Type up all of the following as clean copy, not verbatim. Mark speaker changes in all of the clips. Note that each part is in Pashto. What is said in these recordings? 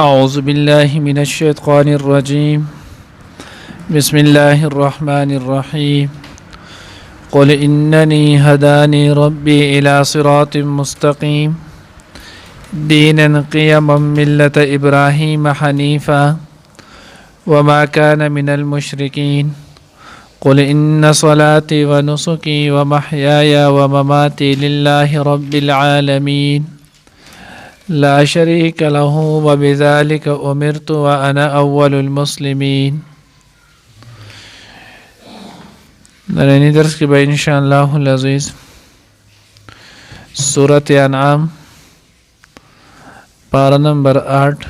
Speaker 1: أعوذ بالله من الشيطان الرجيم بسم الله الرحمن الرحيم قل إنني هداني ربي إلى صراط مستقيم دينا قيما ملة إبراهيم حنيفا وما كان من المشركين قل إن صلاتي ونسكي ومحياي ومماتي لله رب العالمين لا شريك له وبذلك أمرت وأنا أول المسلمين. نرینی درس کی بھائی انشاءاللہ العزیز سورۃ انعام پارہ نمبر 8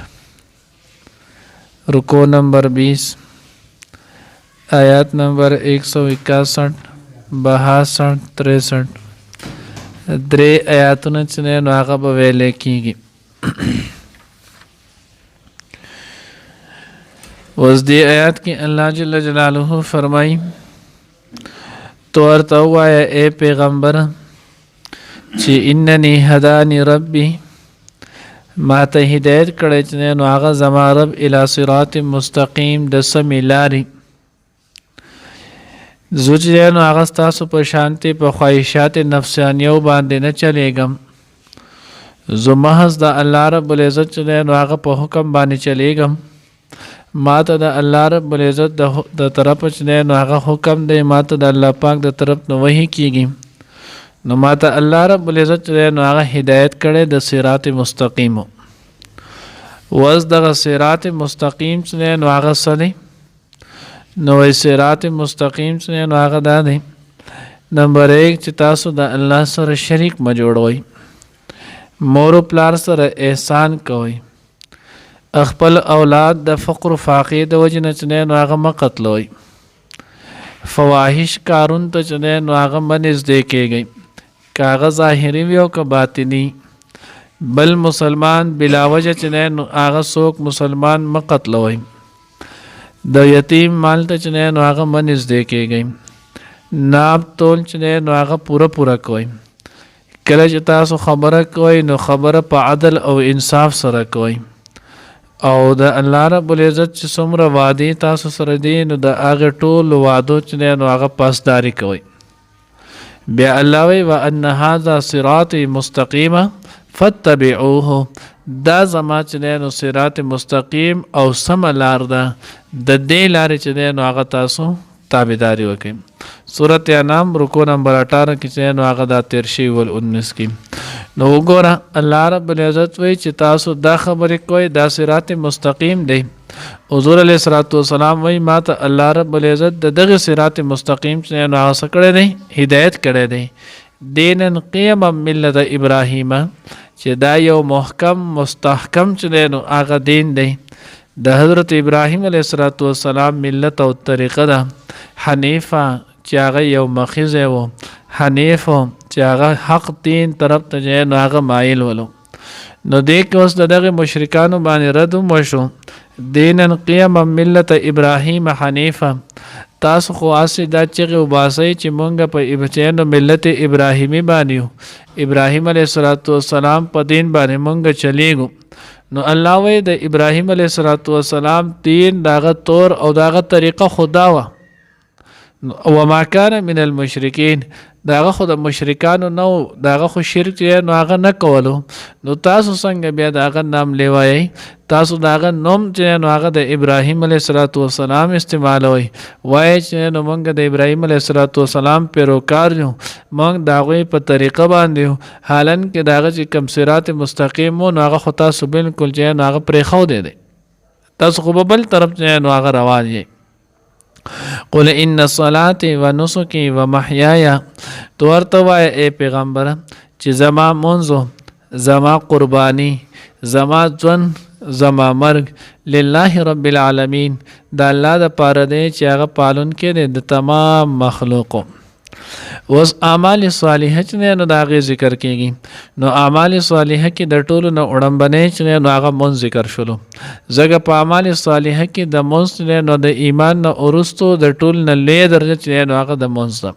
Speaker 1: رکوع نمبر 20 آیات نمبر 161 62 63 درې آیاتونه چې نه نو هغه به ویل کېږي. اوس دې آیات کې الله جل جلاله فرمایي تو ورته ووایه ای پیغمبر چې انني هداني ربي ما ته هدایت کړی چې نو هغه زما رب الی صراط مستقیم د سمې لارې زه چې نو هغه ستاسو په شانتې په خواهشات نفسانیو باندې نه چلیږم. زه محض د الله رب العزت چې نو هغه په حکم باندې چلیږم. ما ته د الله رب العزت د طرف چې نو هغه حکم دی، ما ته د الله پاک د طرف نو وحی کیږي. نو ما ته الله رب العزت چې نو هغه هدایت کړی د صراط مستقیم. وز دغه صراط مستقیم چې نو هغه څه دی؟ نو صراط مستقیم چې نو هغه دا دی نمبر 1 چې تاسو د الله سره شریک مه جوړوئ، مور و پلار سره احسان کوئ، خپل اولاد د فقر و فاقې د وجې نه چې نو هغه مه قتلوئ، فواحش کارون ته چې نو هغه مه نږدې کیږئ، که هغه ظاهري وي او که باطني. بل مسلمان بلا وجه چې نو هغه څوک مسلمان مه قتلوئ. د یتیم مال ته چې نو هغه مه نږدې کیږئ. ناب تول چې نو هغه پوره کوئ. کله چې تاسو خبره کوئ نو خبره په عدل او انصاف سره کوئ. او د الله رب العزت چې څومره وعدې تاسو سره دي نو د هغې ټولو وعدو چې نو هغه پاسداري کوئ. بیا الله وایي وان هذا صراطي مستقیمه فاتبعوه، دا زما چې نو صراط مستقیم او سمه لار ده، د دې لارې چې نو هغه تاسو تابعداري وکړئ. سورۃ انعام رکوع نمبر 18 کې چې نو هغه دا 13 ول 19 کې. نو وګوره الله رب العزت وایي چې تاسو دا خبرې کوئ دا صراط مستقیم دی. حضور علیه الصلاۃ والسلام وایي ما ته الله رب العزت د دغه صراط مستقیم چې نو هغه څه کړی دی؟ هدایت کړی دی. دینا قیما ملت ابراهیم، چې دا یو محکم مستحکم چې نو هغه دین دی د حضرت ابراهیم علیه السلام ملت او طریقه ده. حنیفه چې هغه یو مخیزه و، حنیف چې هغه حق دین طرف ته نو هغه مایل ولو. نو دې کې اوس دغه مشرکانو باندې رد وشو. دینا قیما ملت ابراهیم حنیفه، تاسو خو اسی دا چغې وباسئ چې مونږ په ابچینو ملت ابراهیمی باندې یو، ابراهیم علیه السلام په دین باندې مونږ چلیږو. نو الله وایي د ابراهیم علیه السلام دین داغه طور او داغه طریقه خدا وه. وما کان من المشرکین، داغه خو د مشرکانو نو، داغه خو شرک نو هغه نه کولو. نو تاسو څنګه بیا داغه نام لیوایئ؟ تاسو داغه نوم چې نو هغه د ابراهیم علیه السلام استعمالوئ. وایي چې نو موږ د ابراهیم علیه السلام پیروکار یو، موږ د هغوی په طریقه باندې یو، حالن کې د هغه چې کوم صراط مستقیم و نو هغه خو تاسو بالکل چې نو هغه پرېښودی دی، تاسو خو به بل طرف چې نو هغه روان یئ. قل ان صلاتي ونسكي ومحياي، تو ورته وایه ای پیغمبر چې زما منځو، زما قربانی، زما ژوند، زما مرګ لله رب العالمین، د الله د پاره دی چې هغه پالونکی دی د تمام مخلوقو. اوس اعمال صالحه چې نو د هغې ذکر کېږي. نو اعمال صالحه کې د ټولو نه وړاندې چې نو هغه مونځ ذکر شولو. ځکه په اعمال صالحه کې د مونځ نو د ایمان نه وروستو د ټول نه لویه درجه چې نو هغه د مونځ ده.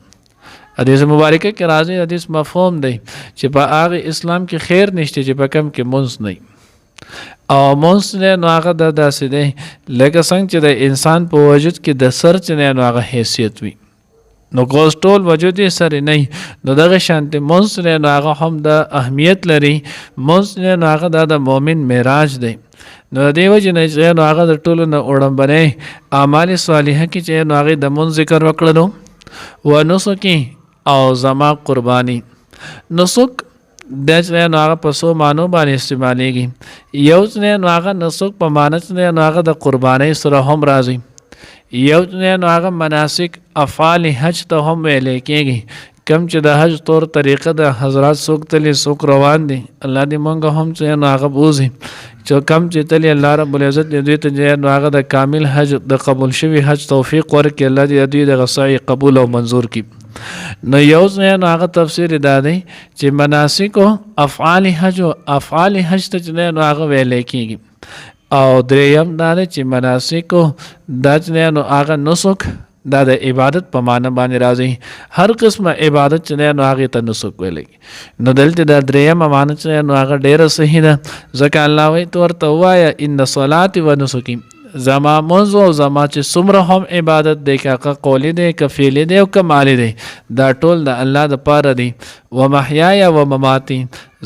Speaker 1: حدیث مبارکه کې راځي، حدیث مفهوم دی چې په هغه اسلام کې خیر نشته چې په کم کې مونځ نه. او مونږ نه نو هغه د داسې دی لکه څنګه چې د انسان په وجود کې د سر چې نه نو هغه حیثیت وي نو کوز ټول وجود یې سره نه نو دغه شانتي مونږ نه نو هغه هم د اهمیت لري مونږ نه نو هغه د مؤمن معراج دی نو د دې وجه نه چې نو هغه د ټولو نه وړاندې اعمال صالحه کې چې نو هغه د مونږ ذکر وکړلو و نسکی او زما قربانی نسک د چې نو هغه په سو مانو باندې استعمالېږي یو چې نو هغه نسک په معنی چې نو هغه د قربانۍ سره هم راځي یو چې نو هغه مناسک افعال حج ته هم ویل کېږي کم چې د حج طور طریقه د حضرات څوک تلي څوک روان دي الله دې مونږ هم چې نو هغه بوزي چې کم چې تلي الله رب العزت دې ته نو هغه د کامل حج د قبول شوی حج توفیق ورکړي الله دې د غسای قبول او منظور کړي نو یو ځای نو هغه تفسیر دا دی چې مناسک او افعال حج او افعال حج ته نو هغه ویل کېږي او دریم دا دی چې مناسک او د نو هغه نسک دا د عبادت په معنی باندې راځي هر قسمه عبادت چې نو هغه ته نسک ویل نو دلته دا دریم معنی چې نو هغه ډیره صحیح ده ځکه الله وایي ورته وایا ان صلاتي و نسکی زما منځ او زما چې څومره هم عبادت دی که قولی دی که فعلی دی او که مالی دی دا ټول د الله د پاره دی و محیای و مماتی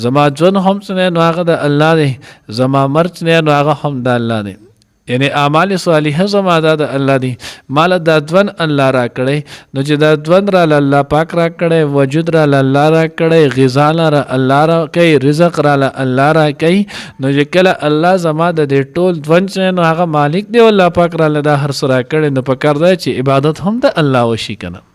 Speaker 1: زما ژوند هم چې نو هغه د الله دی زما مرګ نو هغه هم د الله دی یعنی اعمال صالحه زما د الله دی مال د ځوان الله را کړي نو چې د ځوان را الله پاک را کړي وجود را الله را کړي غذا را الله را کوي رزق را الله را کوي نو چې کله الله زما د دې ټول ځوان چې نو هغه مالک دی الله پاک را الله هر سره کړي نو پکار دی چې عبادت هم د الله وشي کنه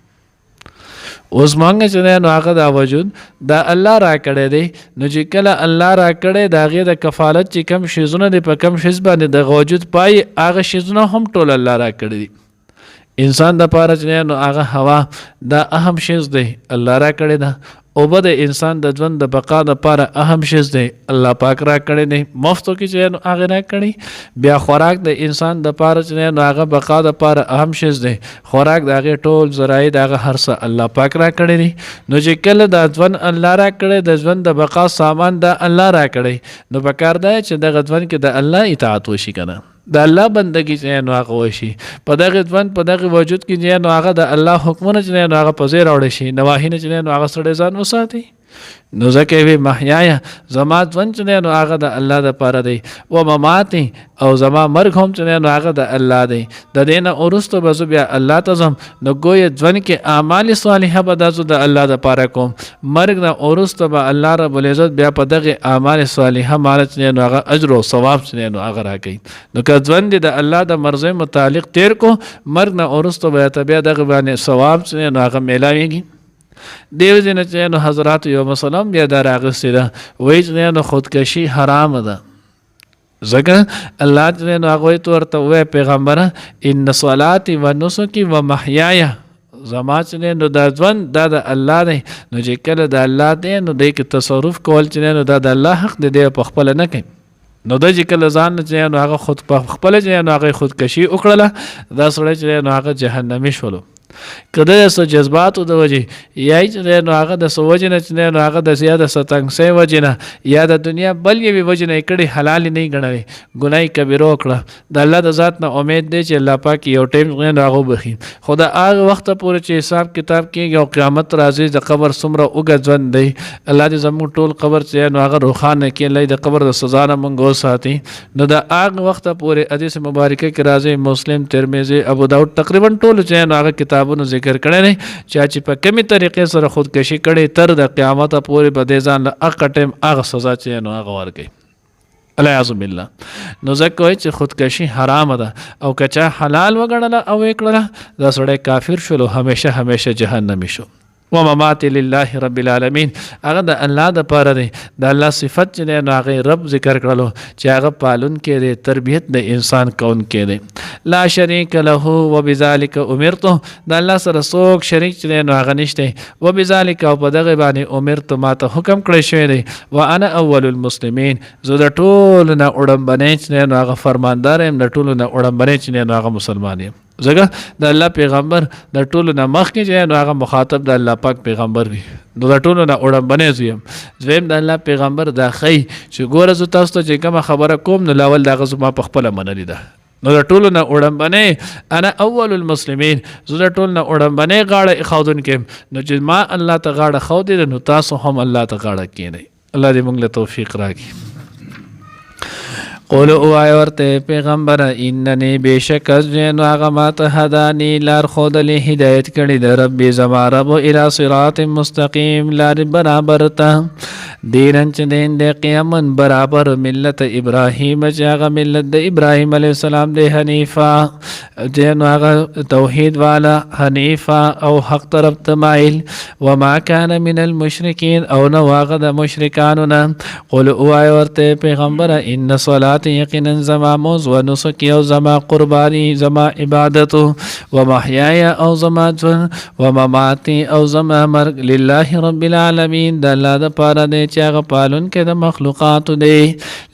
Speaker 1: اوس مونږ چې نو هغه د وجود د الله را کړی دی نو چې کله الله را کړی د هغې د کفالت چې کم شیزونه دی په کم شیز باندې د وجود پای هغه شیزونه هم ټول الله را کړی دی انسان د پاره چې نو هغه هوا دا اهم شیز دی الله را کړی ده اوبه د انسان د ژوند د بقا دپاره اهم شیز دی الله پاک را کړی دی مفتو کې چې نو هغه را کړی بیا خوراک د انسان دپاره چې نو هغه بقا دپاره اهم شیز دی خوراک د هغې ټول ذرایع د هغه هر څه الله پاک را کړی دی نو چې کله د ژوند الله را کړی د ژوند د بقا سامان د الله را کړی نو پکار دی چې دغه ژوند کې د الله اطاعت وشي کنه د الله بندگی چې نو هغه وشي په دغه ژوند په دغه وجود کې چې نو هغه د الله حکمونه چې نو هغه په ځای راوړي شي نواهی نه چې نو هغه سړی ځان وساتي نو ځکه وی محیایا زما ژوند چې نو هغه د الله د پاره دی و مماتي او زما مرګ هم چې نو هغه د الله دی د دې نه وروسته به زه بیا الله ته ځم نو ګویا ژوند کې اعمال صالحه به د الله د پاره کوم مرګ نه وروسته به الله رب العزت بیا په دغه اعمال صالحه مال چې نو هغه اجر او ثواب چې نو هغه راکړي نو که ژوند د الله د مرزه متعلق تیر کو مرګ نه وروسته به بیا دغه باندې ثواب چې نو هغه میلاویږي دیو جن چې نو حضرات یو مسلم بیا دا راغستی ده وایي چې نو خودکشي حرام ده ځکه الله چې نو هغه ورته وایي پیغمبره ان صلاتي و نسکی و محیای زما چې نو دا ژوند دا د الله دی نو چې کله د الله دی نو دی کې تصرف کول چې نو دا د الله حق دی په خپل نه کوي نو د چې کله ځان چې نو هغه خود په خپل چې نو هغه خودکشي وکړله دا سړی چې نو هغه جهنمی شولو کده د جذباتو د وجه یا چې نو هغه د سوجه نه چې نو هغه د زیاده ستنګ سي وجه نه یا د دنیا بل یوه وجه نه کړي حلال نه غنوي ګناي کبیره وکړه د الله د ذات نه امید دی چې الله پاک یو ټیم نه هغه بخي خدا هغه وخت پورې چې حساب کتاب کېږي او قیامت راځي د قبر سمره اوګه ژوند دی الله دې زموږ ټول قبر چې نو هغه روخانه کې لای د قبر د سزا نه مونږ ساتي نو د هغه وخت پورې حدیث مبارکه کې راځي مسلم ترمذی ابو داود تقریبا ټول چې نو هغه کتابونو ذکر کړی دی چې په کومې طریقې سره خودکشي کړي تر د قیامت پورې به دې ځان له هغه ټیم هغه سزا چې نو هغه ورکوي الیاذ بالله نو ځکه وایي چې خودکشي حرام ده او که چا حلال وګڼله او یې کړله دا سړی کافر شولو همیشه جهنمي شو و ممات لله رب العالمین هغه د الله د پاره دی د الله صفت چې نو هغه رب ذکر کړلو چې هغه پالون کې دی تربیت د انسان کون کې دی لا شریک له وبذالک امرت د الله سره څوک شریک چې نو هغه نشته وبذالک او په دغه باندې امرت ماته حکم کړی شوی دی وانا اول المسلمین زه د ټول نه وړاندې چې نو هغه فرماندار يم د ټول نه وړاندې چې نو هغه مسلمان یم ځکه د الله پیغمبر د ټولو نه مخکې چې نو هغه مخاطب د الله پاک پیغمبر وي نو د ټولو نه وړاندې زویم زویم د الله پیغمبر دا خی چې ګوره زه تاسو ته چې کومه خبره کوم نو لاول دغه زما په خپله منلې ده نو د ټولو نه وړاندې انا اول المسلمین زه د ټولو نه وړاندې غاړه ایښودونکی نو چې ما الله ته غاړه ښودې نو تاسو هم الله ته غاړه کښېنئ الله دې موږ له توفیق راکړي قول اوای ورته پیغمبر اننی بیشک از جن هغه ماته هدانی لار خودلی هدایت کړي د رب زما رب الى صراط مستقیم لار برابر ته دینن چې دین د قیامن برابر ملت ابراهیم چې هغه ملت د ابراهیم علیه السلام د حنیفا جن هغه توحید والا حنیفا او حق طرف تمایل وما كان من المشرکین او نو هغه د مشرکانو نه قل اوای ورته پیغمبر ان صلات یقینا زما موز و نسکی او زما قربانی زما عبادت و محیای او زما جون و مماتی او زما مرگ لله رب العالمین د الله د پاره دی چې هغه پالون کې د مخلوقات دی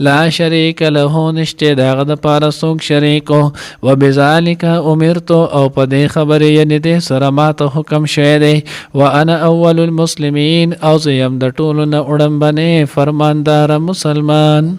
Speaker 1: لا شریک له نشته دغه د پاره څوک شریک و بذالک امرت او په دې خبره یعنی د سره ماته حکم شوی دی و انا اول المسلمین او زم د ټولو نه وړاندې فرماندار مسلمان